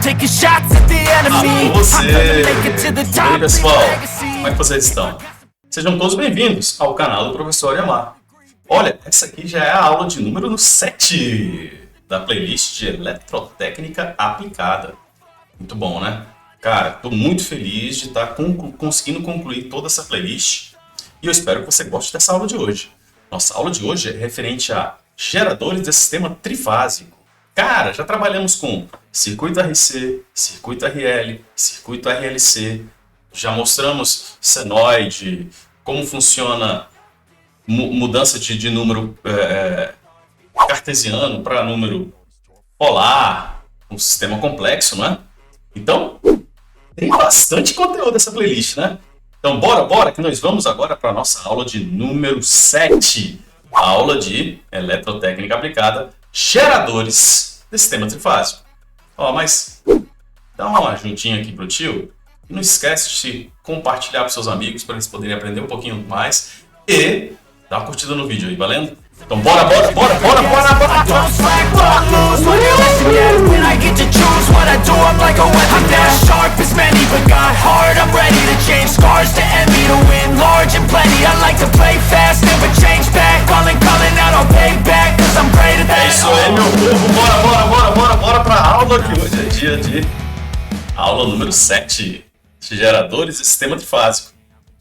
taking shots at the enemy. I'm gonna make it to the E top. aí, pessoal, como é que vocês estão? Sejam todos bem-vindos ao canal do Professor Yamar. Olha, essa aqui já é a aula de número 7 da playlist de Eletrotécnica Aplicada. Muito bom, né? Cara, estou muito feliz de estar conseguindo concluir toda essa playlist e eu espero que você goste dessa aula de hoje. Nossa aula de hoje é referente a geradores de sistema trifásico. Cara, já trabalhamos com circuito RC, circuito RL, circuito RLC, já mostramos senoide, como funciona mudança de número cartesiano para número polar, um sistema complexo, não é? Então, tem bastante conteúdo nessa playlist, né? Então, bora que nós vamos agora para a nossa aula de número 7, a aula de Eletrotécnica Aplicada, geradores de sistema trifásico. Ó, mas dá uma ajudinha aqui pro tio e não esquece de compartilhar para seus amigos para eles poderem aprender um pouquinho mais e dá uma curtida no vídeo aí, valendo? Então bora! Don't slack, won't lose. When you listen, yeah, when I get to choose what I do, I'm like a weapon. I'm not sharp as many, but got heart. I'm ready to change scars to envy, to win large and plenty. I like to play fast, never change back. Calling out, I'll pay back, cause I'm great at that. É isso aí, meu povo, bora pra aula que hoje é dia de aula número 7 de geradores de sistema trifásico.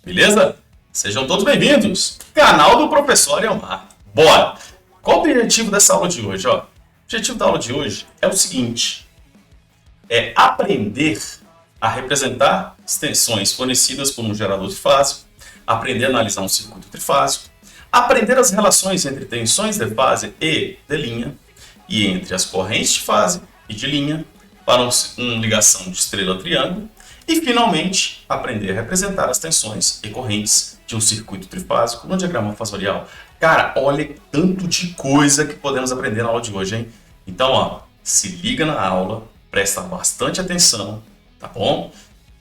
Beleza? Sejam todos bem-vindos, canal do Professor Yamar. Bora! Qual o objetivo dessa aula de hoje? Ó? O objetivo da aula de hoje é o seguinte: é aprender a representar as tensões fornecidas por um gerador trifásico, aprender a analisar um circuito trifásico, aprender as relações entre tensões de fase e de linha e entre as correntes de fase e de linha para uma ligação de estrela-triângulo e, finalmente, aprender a representar as tensões e correntes de um circuito trifásico no diagrama fasorial. Cara, olha tanto de coisa que podemos aprender na aula de hoje, hein? Então, ó, se liga na aula, presta bastante atenção, tá bom?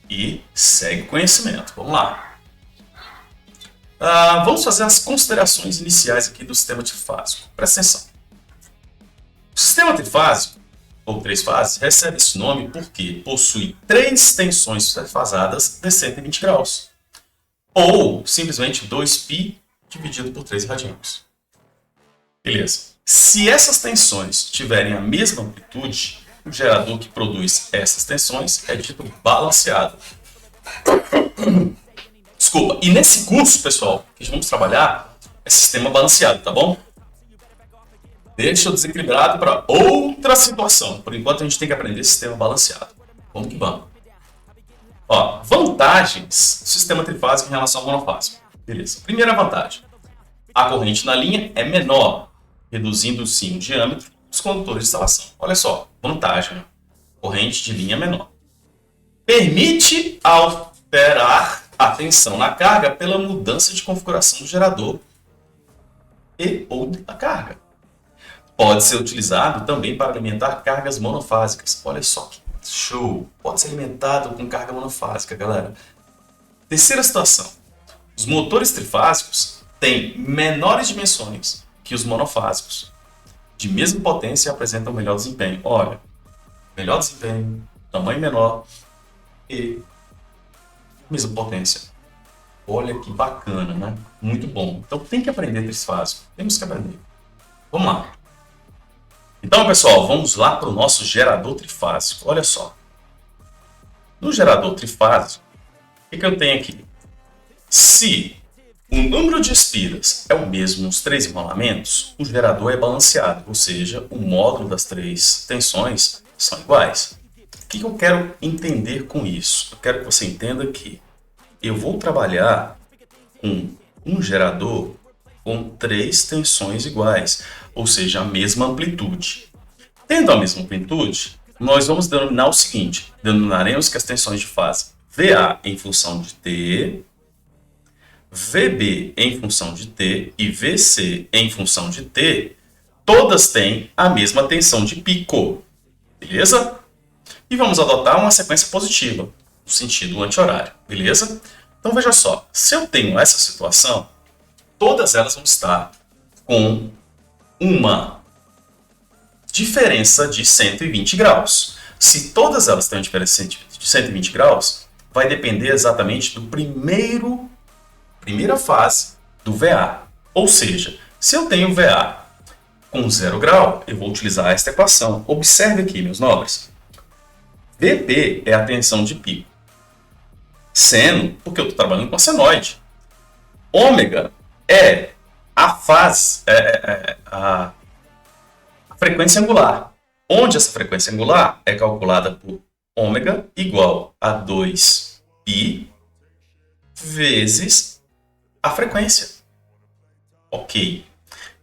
E segue o conhecimento. Vamos lá. Vamos fazer as considerações iniciais aqui do sistema trifásico. Presta atenção. O sistema trifásico, ou três fases, recebe esse nome porque possui três tensões trifasadas de 120 graus. Ou, simplesmente, 2π dividido por 3 radianos. Beleza. Se essas tensões tiverem a mesma amplitude, o gerador que produz essas tensões é dito balanceado. Desculpa. E nesse curso, pessoal, que vamos trabalhar é sistema balanceado, tá bom? Deixa o desequilibrado para outra situação. Por enquanto, a gente tem que aprender sistema balanceado. Vamos que vamos. Ó, vantagens do sistema trifásico em relação ao monofásico. Beleza. Primeira vantagem. A corrente na linha é menor, reduzindo sim o diâmetro dos condutores de instalação. Olha só, vantagem. Corrente de linha menor. Permite alterar a tensão na carga pela mudança de configuração do gerador e ou da carga. Pode ser utilizado também para alimentar cargas monofásicas. Olha só que show! Pode ser alimentado com carga monofásica, galera. Terceira situação. Os motores trifásicos têm menores dimensões que os monofásicos. De mesma potência apresentam melhor desempenho. Olha, melhor desempenho, tamanho menor e mesma potência. Olha que bacana, né? Muito bom. Então tem que aprender trifásico. Temos que aprender. Vamos lá. Então, pessoal, vamos lá para o nosso gerador trifásico. Olha só. No gerador trifásico, o que eu tenho aqui? Se o número de espiras é o mesmo nos três enrolamentos, o gerador é balanceado, ou seja, o módulo das três tensões são iguais. O que eu quero entender com isso? Eu quero que você entenda que eu vou trabalhar com um gerador com três tensões iguais, ou seja, a mesma amplitude. Tendo a mesma amplitude, nós vamos denominar o seguinte: denominaremos que as tensões de fase VA em função de T, VB em função de T e VC em função de T, todas têm a mesma tensão de pico. Beleza? E vamos adotar uma sequência positiva, no sentido anti-horário. Beleza? Então veja só, se eu tenho essa situação, todas elas vão estar com uma diferença de 120 graus. se todas elas têm uma diferença de 120 graus, vai depender exatamente do primeira fase do VA. Ou seja, se eu tenho VA com 0 grau, eu vou utilizar esta equação. Observe aqui, meus nobres. VP é a tensão de pico. Seno, porque eu estou trabalhando com a senoide. Ômega é a fase, a frequência angular. Onde essa frequência angular é calculada por ômega igual a 2π vezes a frequência. Ok.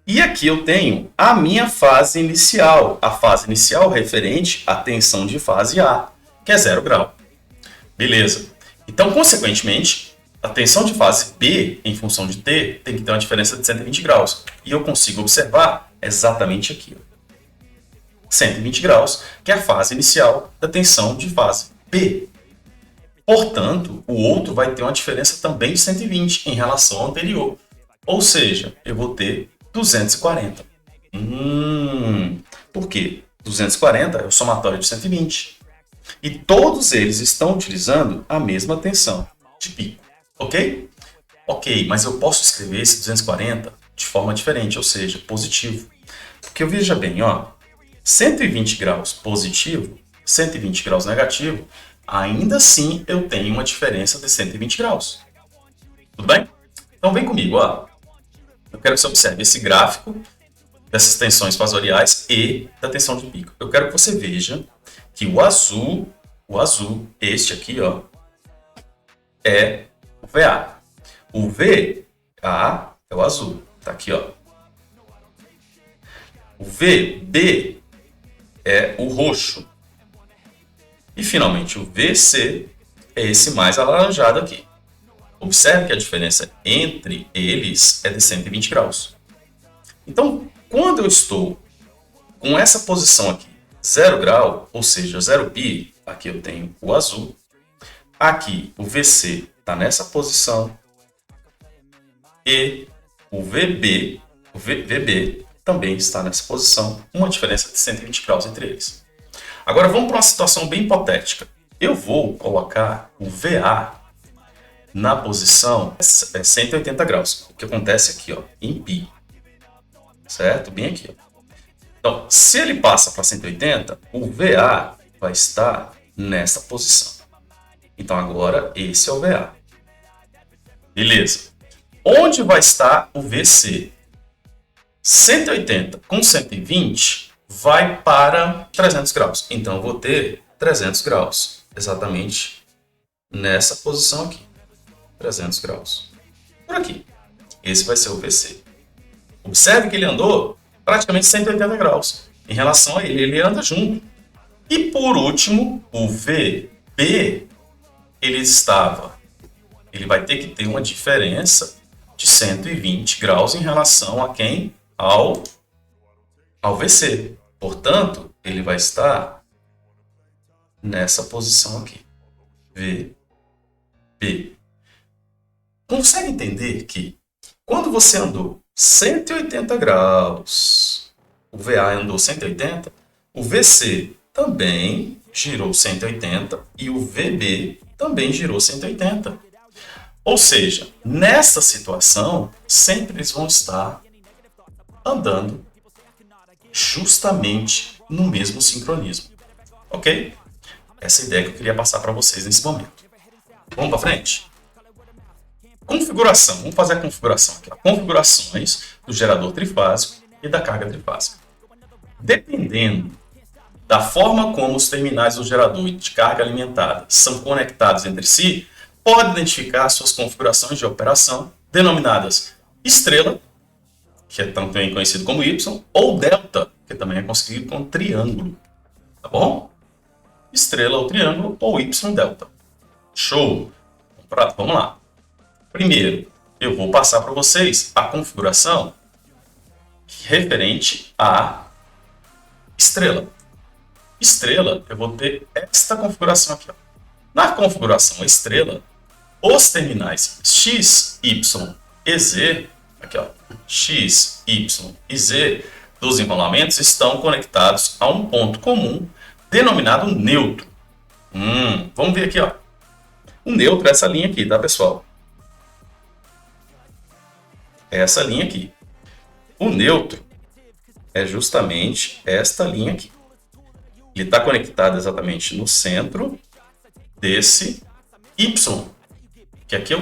E aqui eu tenho a minha fase inicial. A fase inicial referente à tensão de fase A, que é 0 grau. Beleza. Então, consequentemente, a tensão de fase B, em função de T, tem que ter uma diferença de 120 graus. E eu consigo observar exatamente aqui. 120 graus, que é a fase inicial da tensão de fase B. Portanto, o outro vai ter uma diferença também de 120 em relação ao anterior. Ou seja, eu vou ter 240. Por quê? 240 é o somatório de 120. E todos eles estão utilizando a mesma tensão de pico. Ok? Ok, mas eu posso escrever esse 240 de forma diferente, ou seja, positivo. Porque veja bem, ó, 120 graus positivo, 120 graus negativo, ainda assim eu tenho uma diferença de 120 graus. Tudo bem? Então vem comigo, ó. Eu quero que você observe esse gráfico dessas tensões fasoriais e da tensão de pico. Eu quero que você veja que o azul, este aqui, ó, é o VA. O VA é o azul, tá aqui, ó. O VB é o roxo. E, finalmente, o VC é esse mais alaranjado aqui. Observe que a diferença entre eles é de 120 graus. Então, quando eu estou com essa posição aqui, 0 grau, ou seja, 0π, aqui eu tenho o azul. Aqui, o VC está nessa posição. E o VB também está nessa posição. Uma diferença de 120 graus entre eles. Agora, vamos para uma situação bem hipotética. Eu vou colocar o VA na posição 180 graus. O que acontece aqui, ó, em π. Certo? Bem aqui, ó. Então, se ele passa para 180, o VA vai estar nessa posição. Então, agora, esse é o VA. Beleza. Onde vai estar o VC? 180 com 120 vai para 300 graus. Então, eu vou ter 300 graus. Exatamente nessa posição aqui. 300 graus. Por aqui. Esse vai ser o VC. Observe que ele andou praticamente 180 graus. Em relação a ele, ele anda junto. E por último, o VB, ele vai ter que ter uma diferença de 120 graus em relação a quem? Ao VC. Portanto, ele vai estar nessa posição aqui. VB. Consegue entender que quando você andou 180 graus, o VA andou 180, o VC também girou 180 e o VB também girou 180. Ou seja, nessa situação, sempre eles vão estar andando justamente no mesmo sincronismo. Ok? Essa é a ideia que eu queria passar para vocês nesse momento. Vamos para frente? Configuração. Vamos fazer a configuração aqui. Configurações do gerador trifásico e da carga trifásica. Dependendo da forma como os terminais do gerador de carga alimentada são conectados entre si, pode identificar suas configurações de operação, denominadas estrela, que é também conhecido como Y, ou delta, que também é conhecido como triângulo. Tá bom? Estrela ou triângulo, ou Y delta. Show! Vamos lá. Primeiro, eu vou passar para vocês a configuração referente à estrela. Estrela, eu vou ter esta configuração aqui. Ó. Na configuração estrela, os terminais X, Y e Z, aqui, ó, X, Y e Z dos enrolamentos estão conectados a um ponto comum denominado neutro. Vamos ver aqui, ó. O neutro é essa linha aqui, tá, pessoal? É essa linha aqui. O neutro é justamente esta linha aqui. Ele está conectado exatamente no centro desse Y, que aqui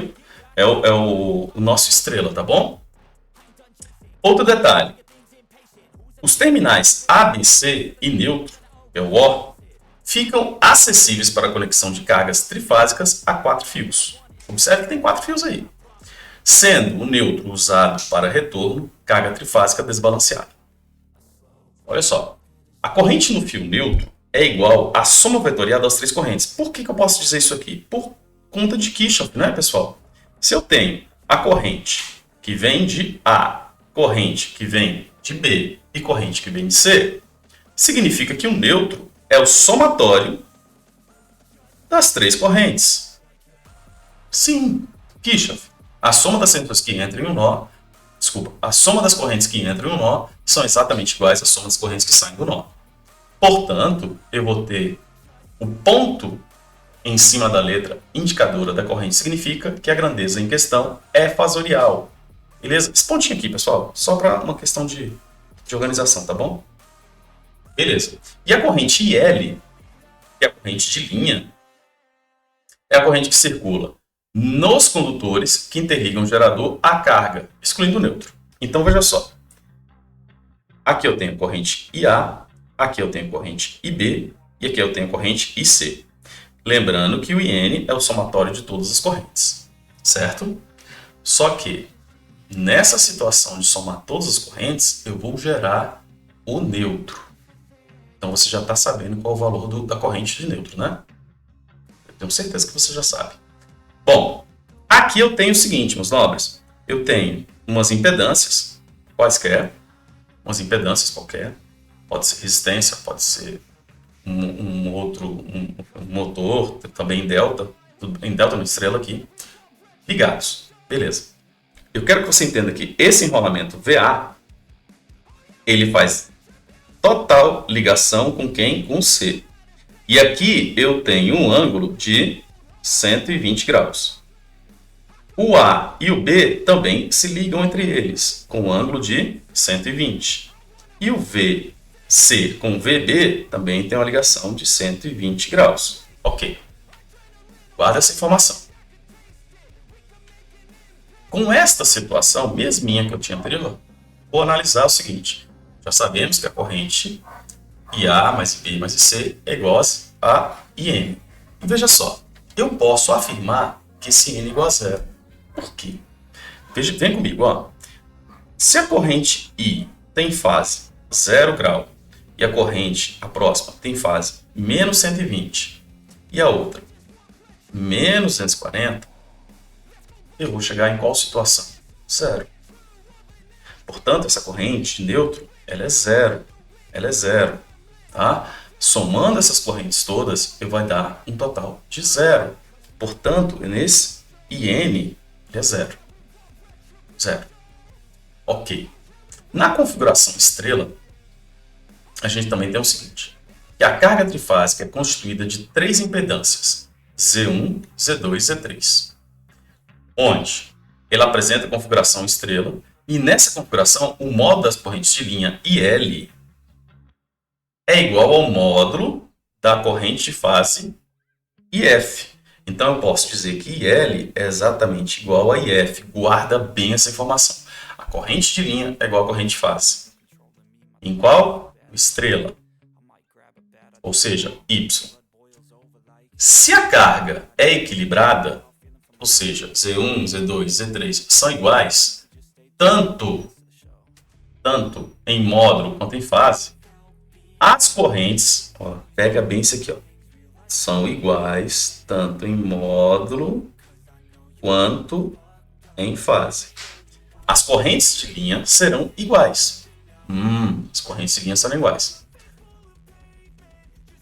é o nosso estrela, tá bom? Outro detalhe. Os terminais ABC e neutro, que é o O, ficam acessíveis para a conexão de cargas trifásicas a 4 fios. Observe que tem 4 fios aí. Sendo o neutro usado para retorno, carga trifásica desbalanceada. Olha só. A corrente no fio neutro é igual à soma vetorial das 3 correntes. Por que eu posso dizer isso aqui? Por conta de Kirchhoff, né, pessoal? Se eu tenho a corrente que vem de A, corrente que vem de B e corrente que vem de C, significa que o neutro é o somatório das 3 correntes. Sim, Kirchhoff. A soma das centros que entram em um nó, a soma das correntes que entram em um nó são exatamente iguais à soma das correntes que saem do nó. Portanto, eu vou ter o ponto em cima da letra indicadora da corrente, significa que a grandeza em questão é fasorial. Beleza? Esse pontinho aqui, pessoal, só para uma questão de organização, tá bom? Beleza. E a corrente IL, que é a corrente de linha, é a corrente que circula nos condutores que interligam o gerador à carga, excluindo o neutro. Então, veja só. Aqui eu tenho corrente IA, aqui eu tenho corrente IB e aqui eu tenho corrente IC. Lembrando que o IN é o somatório de todas as correntes, certo? Só que, nessa situação de somar todas as correntes, eu vou gerar o neutro. Então, você já está sabendo qual é o valor da corrente de neutro, né? Eu tenho certeza que você já sabe. Bom, aqui eu tenho o seguinte, meus nobres. Eu tenho umas impedâncias, quaisquer, umas impedâncias qualquer. Pode ser resistência, pode ser um motor, também em delta no estrela aqui, ligados. Beleza. Eu quero que você entenda que esse enrolamento VA, ele faz total ligação com quem? Com C. E aqui eu tenho um ângulo de 120 graus. O A e o B também se ligam entre eles, com um ângulo de 120. E o VC com o VB também tem uma ligação de 120 graus. Ok. Guarda essa informação. Com esta situação, mesminha que eu tinha anterior, vou analisar o seguinte. Já sabemos que a corrente IA mais IB mais IC é igual a IN. E veja só. Eu posso afirmar que esse N é igual a zero. Por quê? Vem comigo, ó. Se a corrente I tem fase 0 grau e a corrente, a próxima, tem fase menos 120 e a outra menos 240, eu vou chegar em qual situação? Zero. Portanto, essa corrente de neutro, ela é zero. Ela é zero. Tá? Somando essas correntes todas, eu vai dar um total de zero. Portanto, nesse IN, ele é zero. Zero. Ok. Na configuração estrela, a gente também tem o seguinte. Que a carga trifásica é constituída de 3 impedâncias. Z1, Z2 e Z3. Onde ela apresenta a configuração estrela. E nessa configuração, o módulo das correntes de linha IL é igual ao módulo da corrente de fase IF. Então, eu posso dizer que IL é exatamente igual a IF. Guarda bem essa informação. A corrente de linha é igual à corrente de fase. Em qual? Estrela. Ou seja, Y. Se a carga é equilibrada, ou seja, Z1, Z2, Z3 são iguais, tanto em módulo quanto em fase, as correntes, ó, pega bem isso aqui, ó, são iguais tanto em módulo quanto em fase. As correntes de linha serão iguais. As correntes de linha serão iguais.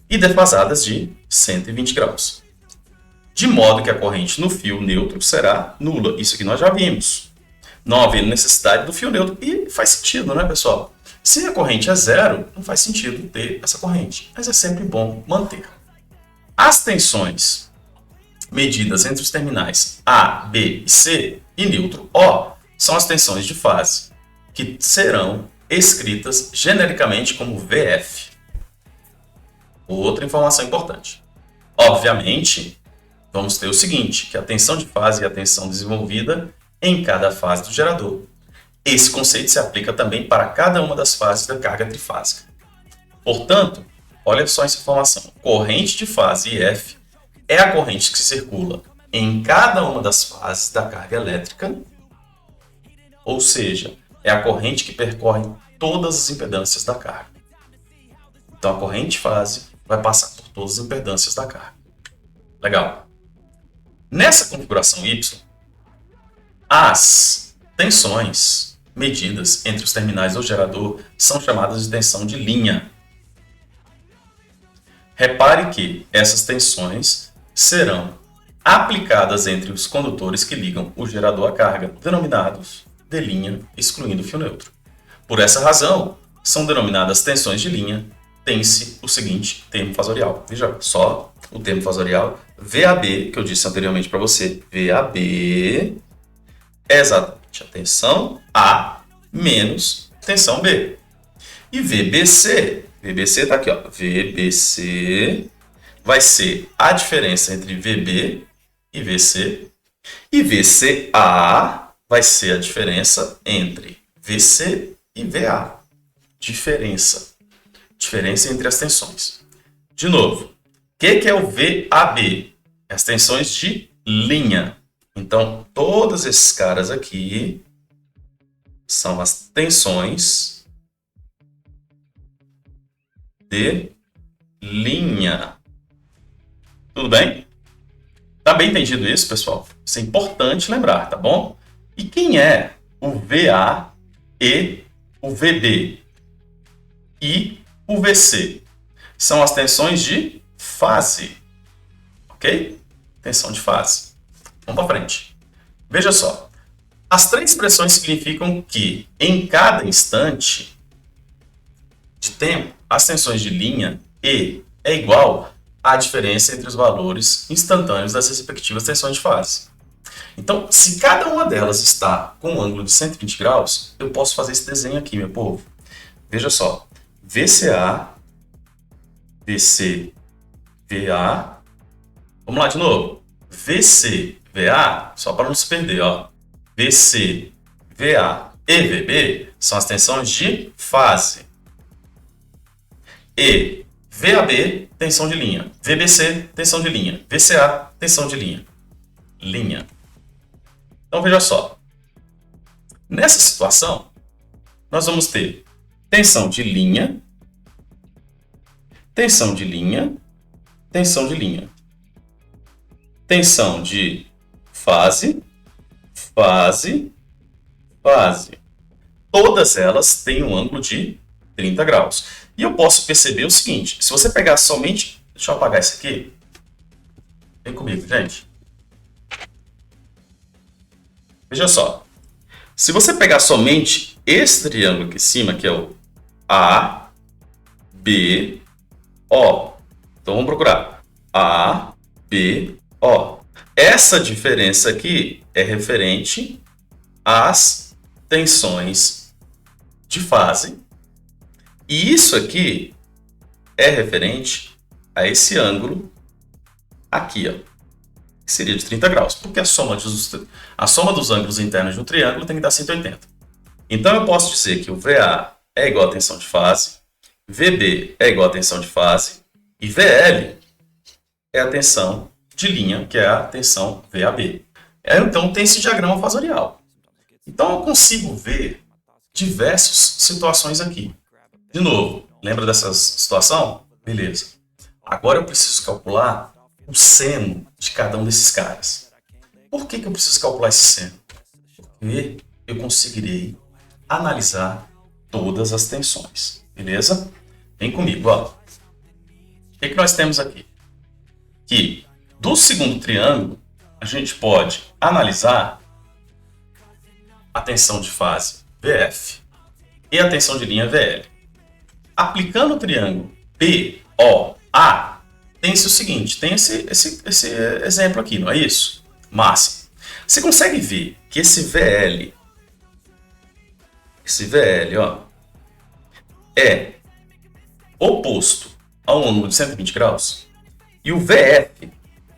E defasadas de 120 graus. De modo que a corrente no fio neutro será nula. Isso aqui nós já vimos. Não havendo necessidade do fio neutro. E faz sentido, né, pessoal? Se a corrente é zero, não faz sentido ter essa corrente, mas é sempre bom manter. As tensões medidas entre os terminais A, B e C e neutro O são as tensões de fase, que serão escritas genericamente como VF. Outra informação importante. Obviamente, vamos ter o seguinte, que a tensão de fase é a tensão desenvolvida em cada fase do gerador. Esse conceito se aplica também para cada uma das fases da carga trifásica. Portanto, olha só essa informação. Corrente de fase IF é a corrente que circula em cada uma das fases da carga elétrica, ou seja, é a corrente que percorre todas as impedâncias da carga. Então, a corrente de fase vai passar por todas as impedâncias da carga. Legal. Nessa configuração Y, as tensões medidas entre os terminais do gerador são chamadas de tensão de linha. Repare que essas tensões serão aplicadas entre os condutores que ligam o gerador à carga, denominados de linha, excluindo o fio neutro. Por essa razão, são denominadas tensões de linha, tem-se o seguinte termo fasorial. Veja só o termo fasorial VAB, que eu disse anteriormente para você. VAB é exatamente a tensão A menos tensão B. E VBC está aqui, ó. VBC vai ser a diferença entre VB e VC. E VCA vai ser a diferença entre VC e VA. Diferença entre as tensões. De novo, o que é o VAB? As tensões de linha. Então, todos esses caras aqui são as tensões de linha. Tudo bem? Tá bem entendido isso, pessoal? Isso é importante lembrar, tá bom? E quem é o VA e o VB e o VC? São as tensões de fase. Ok? Tensão de fase. Vamos para frente. Veja só. As três expressões significam que, em cada instante de tempo, as tensões de linha E é igual à diferença entre os valores instantâneos das respectivas tensões de fase. Então, se cada uma delas está com um ângulo de 120 graus, eu posso fazer esse desenho aqui, meu povo. Veja só. VCA, VC, VA. Vamos lá de novo. VC, VA, só para não se perder, ó. VC, VA e VB são as tensões de fase. E VAB, tensão de linha. VBC, tensão de linha. VCA, tensão de linha. Linha. Então, veja só. Nessa situação, nós vamos ter tensão de linha, tensão de linha, tensão de linha. Tensão de fase, fase, fase. Todas elas têm um ângulo de 30 graus. E eu posso perceber o seguinte, se você pegar somente... Deixa eu apagar isso aqui. Vem comigo, gente. Veja só. Se você pegar somente esse triângulo aqui em cima, que é o A, B, O. Então vamos procurar. A, B, O. Essa diferença aqui é referente às tensões de fase. E isso aqui é referente a esse ângulo aqui, ó, que seria de 30 graus, porque a soma dos ângulos internos de um triângulo tem que dar 180. Então eu posso dizer que o VA é igual a tensão de fase, VB é igual a tensão de fase, e VL é a tensão de linha, que é a tensão VAB. Então tem esse diagrama fasorial. Então eu consigo ver diversas situações aqui. De novo, lembra dessa situação? Beleza. Agora eu preciso calcular o seno de cada um desses caras. Por que eu preciso calcular esse seno? Porque eu conseguirei analisar todas as tensões. Beleza? Vem comigo, ó. O que nós temos aqui? Que do segundo triângulo, a gente pode analisar a tensão de fase VF e a tensão de linha VL. Aplicando o triângulo POA, tem-se o seguinte, tem esse exemplo aqui, não é isso? Massa. Você consegue ver que esse VL, ó, é oposto a um ângulo de 120 graus? E o VF,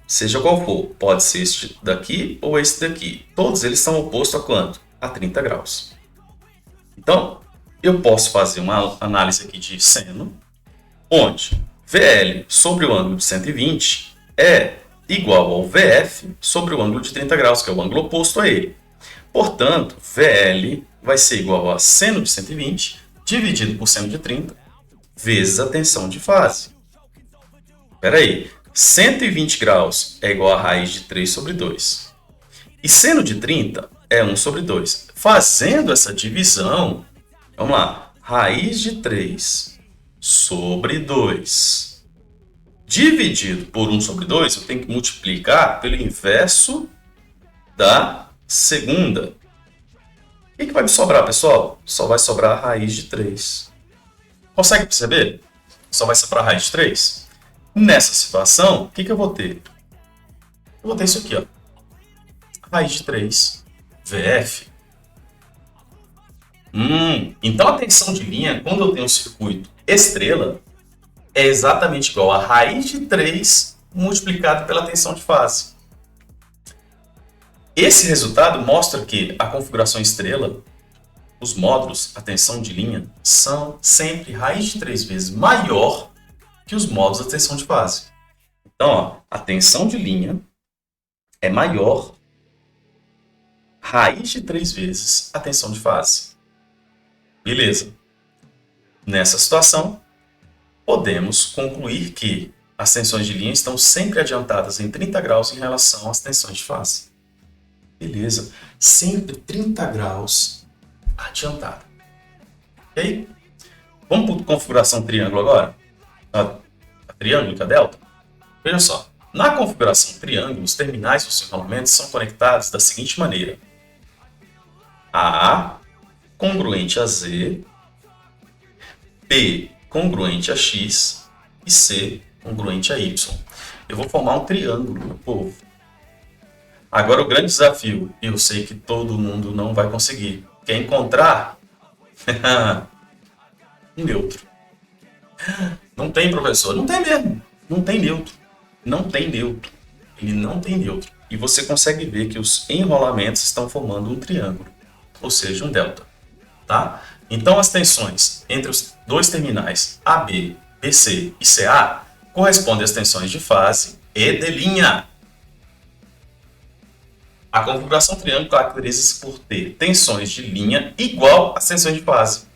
seja qual for, pode ser este daqui ou este daqui. Todos eles são opostos a quanto? A 30 graus. Então, eu posso fazer uma análise aqui de seno, onde VL sobre o ângulo de 120 é igual ao VF sobre o ângulo de 30 graus, que é o ângulo oposto a ele. Portanto, VL vai ser igual a seno de 120 dividido por seno de 30 vezes a tensão de fase. Espera aí, 120 graus é igual a raiz de 3 sobre 2. E seno de 30 é 1 sobre 2. Fazendo essa divisão, vamos lá, raiz de 3 sobre 2 dividido por 1 sobre 2, eu tenho que multiplicar pelo inverso da segunda. O que vai me sobrar, pessoal? Só vai sobrar a raiz de 3. Consegue perceber? Só vai sobrar a raiz de 3. Nessa situação, o que eu vou ter? Eu vou ter isso aqui, ó. Raiz de 3, VF. Então a tensão de linha, quando eu tenho um circuito estrela, é exatamente igual a raiz de 3 multiplicado pela tensão de fase. Esse resultado mostra que a configuração estrela, os módulos, a tensão de linha, são sempre raiz de 3 vezes maior que os módulos da tensão de fase. Então, ó, a tensão de linha é maior raiz de 3 vezes a tensão de fase. Beleza. Nessa situação, podemos concluir que as tensões de linha estão sempre adiantadas em 30 graus em relação às tensões de fase. Beleza. Sempre 30 graus adiantada. E aí? Vamos para a configuração triângulo agora? A triângulo e a delta? Veja só. Na configuração triângulo, os terminais dos enrolamentos são conectados da seguinte maneira. A congruente a Z, P congruente a X e C congruente a Y. Eu vou formar um triângulo, meu povo. Agora o grande desafio, e eu sei que todo mundo não vai conseguir, que é encontrar um neutro. Não tem, professor? Não tem mesmo. Não tem neutro. Não tem neutro. Ele não tem neutro. E você consegue ver que os enrolamentos estão formando um triângulo, ou seja, um delta. Tá? Então as tensões entre os dois terminais AB, BC e CA correspondem às tensões de fase e de linha. A configuração triângulo caracteriza-se por ter tensões de linha igual às tensões de fase.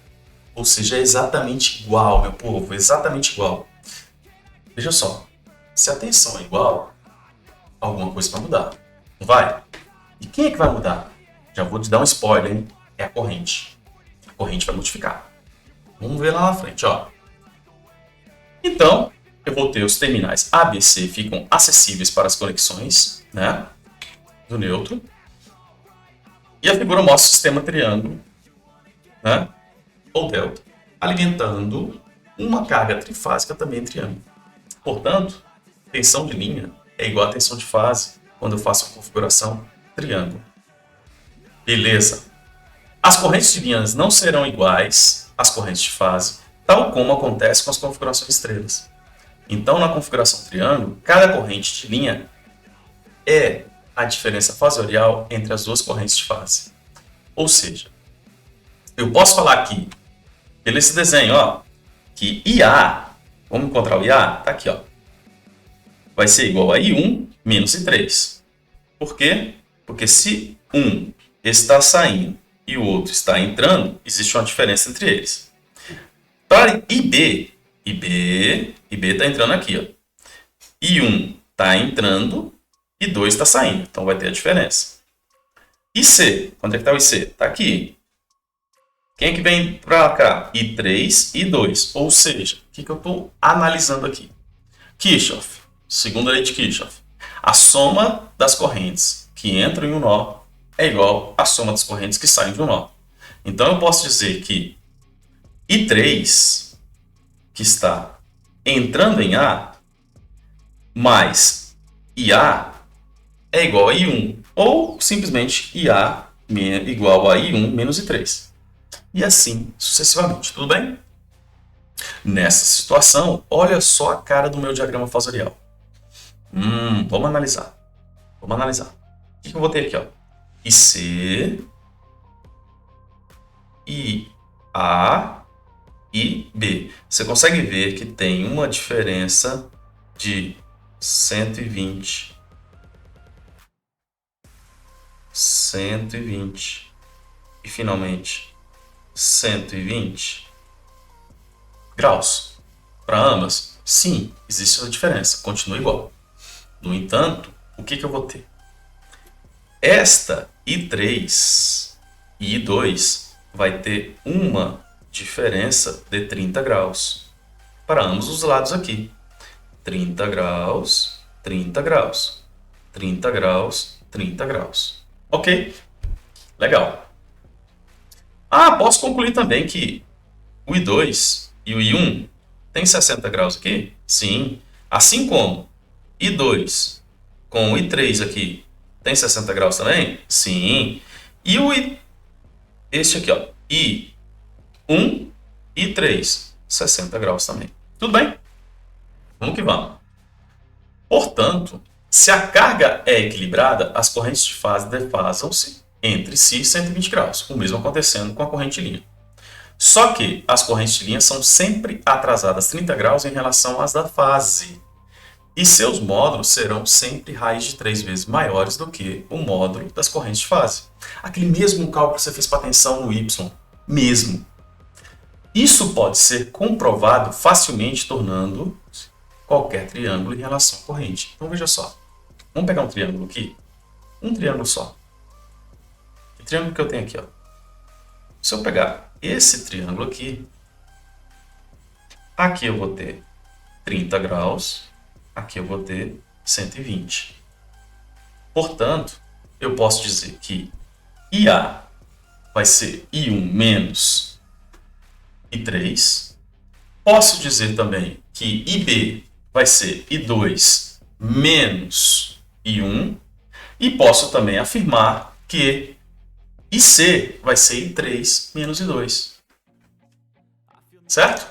Ou seja, é exatamente igual, meu povo, exatamente igual. Veja só, se a tensão é igual, alguma coisa vai mudar, não vai? E quem é que vai mudar? Já vou te dar um spoiler, hein? É a corrente. A corrente vai modificar. Vamos ver lá na frente, ó. Então, eu vou ter os terminais A, B, C ficam acessíveis para as conexões, né, do neutro. E a figura mostra o sistema triângulo, né, ou delta, alimentando uma carga trifásica também em triângulo. Portanto, tensão de linha é igual a tensão de fase quando eu faço a configuração triângulo. Beleza. As correntes de linhas não serão iguais às correntes de fase, tal como acontece com as configurações estrelas. Então, na configuração triângulo, cada corrente de linha é a diferença fasorial entre as duas correntes de fase. Ou seja, eu posso falar aqui, pelo esse desenho, ó, que IA, vamos encontrar o IA? Tá aqui, ó. Vai ser igual a I1 menos I3. Por quê? Porque se um está saindo e o outro está entrando, existe uma diferença entre eles. Para IB está entrando aqui, ó. I1 está entrando e 2 está saindo, então vai ter a diferença. IC, quando é que está o IC? Está aqui. Quem é que vem para cá? I3 e I2. Ou seja, o que eu estou analisando aqui? Kirchhoff, segunda lei de Kirchhoff. A soma das correntes que entram em um nó é igual à soma das correntes que saem de um nó. Então eu posso dizer que I3, que está entrando em A, mais IA é igual a I1. Ou simplesmente IA igual a I1 menos I3. E assim sucessivamente, tudo bem? Nessa situação, olha só a cara do meu diagrama fasorial. Vamos analisar. Vamos analisar. O que eu vou ter aqui? Ó? IC, IA e B. Você consegue ver que tem uma diferença de 120. 120. E finalmente 120 graus. Para ambas, sim, existe uma diferença, continua igual. No entanto, o que eu vou ter? Esta I3 e I2 vai ter uma diferença de 30 graus para ambos os lados aqui. 30 graus, 30 graus, 30 graus, 30 graus. Ok? Legal. Posso concluir também que o I2 e o I1 tem 60 graus aqui? Sim. Assim como I2 com o I3 aqui tem 60 graus também? Sim. E este aqui, ó, I1 e I3, 60 graus também. Tudo bem? Vamos que vamos. Portanto, se a carga é equilibrada, as correntes de fase defasam-se entre si 120 graus, o mesmo acontecendo com a corrente de linha. Só que as correntes de linha são sempre atrasadas 30 graus em relação às da fase. E seus módulos serão sempre raiz de 3 vezes maiores do que o módulo das correntes de fase. Aquele mesmo cálculo que você fez para a tensão no Y. Mesmo. Isso pode ser comprovado facilmente tornando qualquer triângulo em relação à corrente. Então veja só. Vamos pegar um triângulo aqui. Um triângulo só. Que triângulo que eu tenho aqui? Ó. Se eu pegar esse triângulo aqui, aqui eu vou ter 30 graus, aqui eu vou ter 120. Portanto, eu posso dizer que IA vai ser I1 menos I3. Posso dizer também que IB vai ser I2 menos I1. E posso também afirmar que IC vai ser I3 menos I2. Certo?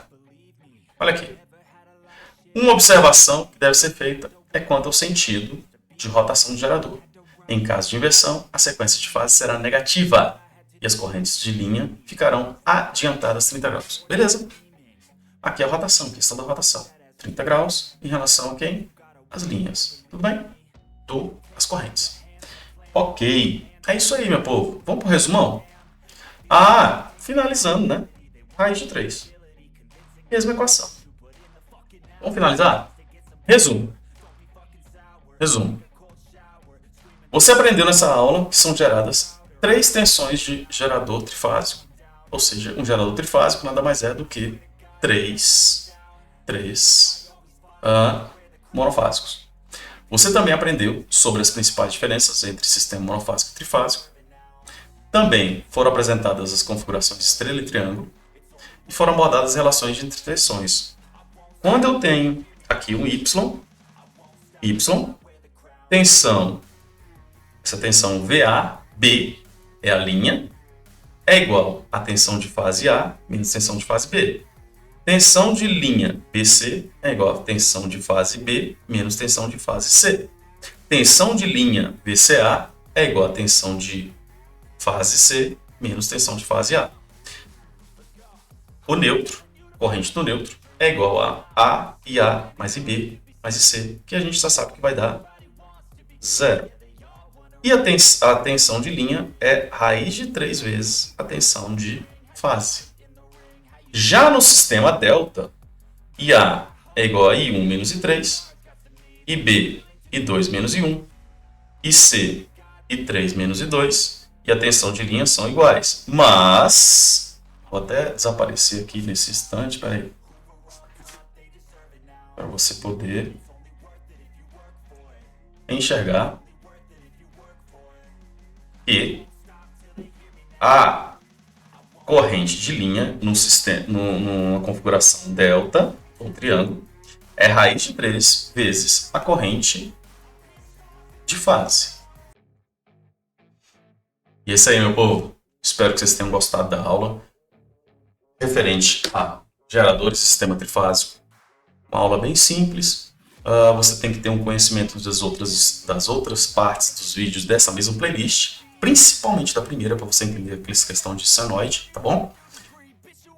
Olha aqui. Uma observação que deve ser feita é quanto ao sentido de rotação do gerador. Em caso de inversão, a sequência de fase será negativa e as correntes de linha ficarão adiantadas 30 graus. Beleza? Aqui é a rotação, questão da rotação. 30 graus em relação a quem? As linhas. Tudo bem? As correntes. Ok. É isso aí, meu povo. Vamos para o resumão? Finalizando, né? Raiz de 3. Mesma equação. Vamos finalizar? Resumo. Você aprendeu nessa aula que são geradas 3 tensões de gerador trifásico. Ou seja, um gerador trifásico nada mais é do que 3 monofásicos. Você também aprendeu sobre as principais diferenças entre sistema monofásico e trifásico. Também foram apresentadas as configurações de estrela e triângulo. E foram abordadas as relações entre tensões. Quando eu tenho aqui um Y, tensão, essa tensão VA, é a linha, é igual a tensão de fase A menos tensão de fase B. Tensão de linha BC é igual a tensão de fase B menos tensão de fase C. Tensão de linha BCA é igual a tensão de fase C menos tensão de fase A. O neutro, corrente do neutro, é igual a e A mais IB mais IC, que a gente já sabe que vai dar 0. E a tensão de linha é raiz de 3 vezes a tensão de fase. Já no sistema delta, IA é igual a I1 menos I3, IB, I2 menos I1, IC, I3 menos I2, e a tensão de linha são iguais. Mas, vou até desaparecer aqui nesse instante, para você poder enxergar que corrente de linha num sistema, numa configuração delta, ou triângulo, é raiz de 3 vezes a corrente de fase. E é isso aí, meu povo. Espero que vocês tenham gostado da aula referente a geradores e sistema trifásico. Uma aula bem simples. Você tem que ter um conhecimento das outras partes dos vídeos dessa mesma playlist, principalmente da primeira, para você entender aquela questão de senoide, tá bom?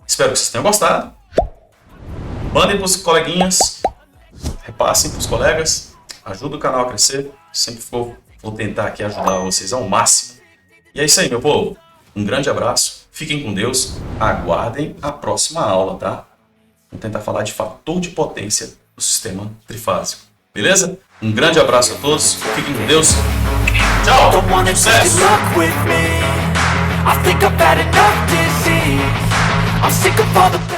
Espero que vocês tenham gostado. Mandem para os coleguinhas, repassem para os colegas, ajuda o canal a crescer. Sempre vou tentar aqui ajudar vocês ao máximo. E é isso aí, meu povo. Um grande abraço, fiquem com Deus, aguardem a próxima aula, tá? Vamos tentar falar de fator de potência do sistema trifásico, beleza? Um grande abraço a todos, fiquem com Deus. Tchau! Don't wanna take Sucesso! luck with me. I think I've had enough disease. I'm sick of all the bad